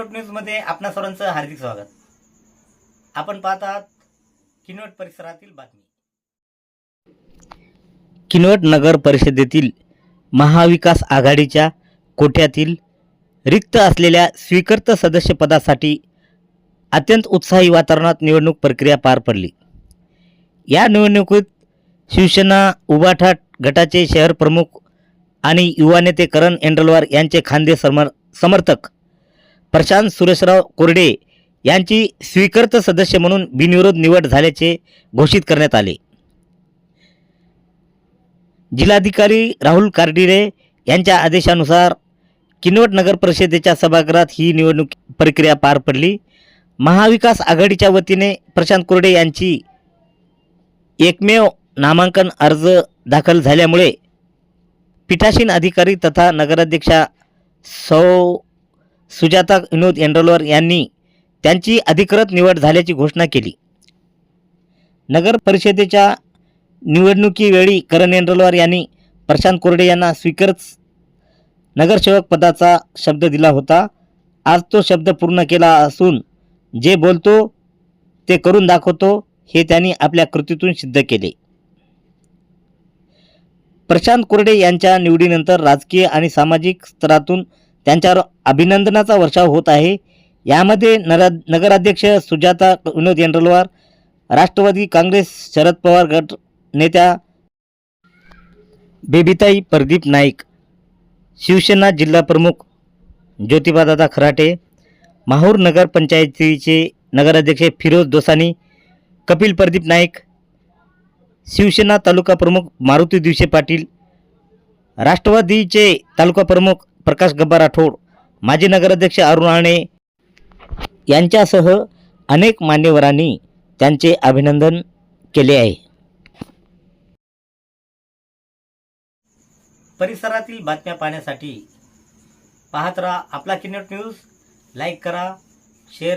किनवट न्यूजमध्ये आपणा सर्वांचं हार्दिक स्वागत. आपण पाहत आहात किनवट परिसरातील बातमी. किनवट नगर परिषदेतील महाविकास आघाडीच्या कोट्यातील रिक्त असलेल्या स्वीकृत सदस्यपदासाठी अत्यंत उत्साही वातावरणात निवडणूक प्रक्रिया पार पडली. या निवडणुकीत शिवसेना उभाटा गटाचे शहर प्रमुख आणि युवा नेते करण एंडलवार यांचे खांदे समर्थक प्रशांत सुरेशराव कोरडे यांची स्वीकृत सदस्य म्हणून बिनविरोध निवड झाल्याचे घोषित करण्यात आले. जिल्हाधिकारी राहुल कार्डिले यांच्या आदेशानुसार किनवट नगर परिषदेच्या सभागृहात ही निवडणूक प्रक्रिया पार पडली. महाविकास आघाडीच्या वतीने प्रशांत कोरडे यांची एकमेव नामांकन अर्ज दाखल झाल्यामुळे पीठासीन अधिकारी तथा नगराध्यक्षा सौ सुजाता विनोद एंडलवार यांनी त्यांची अधिकृत निवड झाल्याची घोषणा केली. नगर परिषदेच्या निवडणुकीवेळी करण एंडलवार यांनी प्रशांत कोरडे यांना स्वीकृत नगरसेवक पदाचा शब्द दिला होता. आज तो शब्द पूर्ण केला असून जे बोलतो ते करून दाखवतो हे त्यांनी आपल्या कृतीतून सिद्ध केले. प्रशांत कोरडे यांच्या निवडीनंतर राजकीय आणि सामाजिक स्तरातून त्यांच्यावर अभिनंदनाचा वर्षाव होत आहे. यामध्ये नगराध्यक्ष सुजाता विनोद एंडलवार, राष्ट्रवादी काँग्रेस शरद पवार गट नेत्या बेबीताई प्रदीप नाईक, शिवसेना जिल्हा प्रमुख ज्योतिबादादा खराटे, माहूर नगर पंचायतीचे नगराध्यक्ष फिरोज दोसानी, कपिल प्रदीप नाईक, शिवसेना तालुका प्रमुख मारुती दिवसे पाटील, राष्ट्रवादीचे तालुका प्रमुख प्रकाश गब्बा राठोड, माजी नगराध्यक्ष अरुण राणे यांच्यासह अनेक मान्यवरांनी त्यांचे अभिनंदन केले आहे. परिसरातील बातम्या पाहण्यासाठी पाहत राहा आपला किनवट न्यूज. लाईक करा, शेअर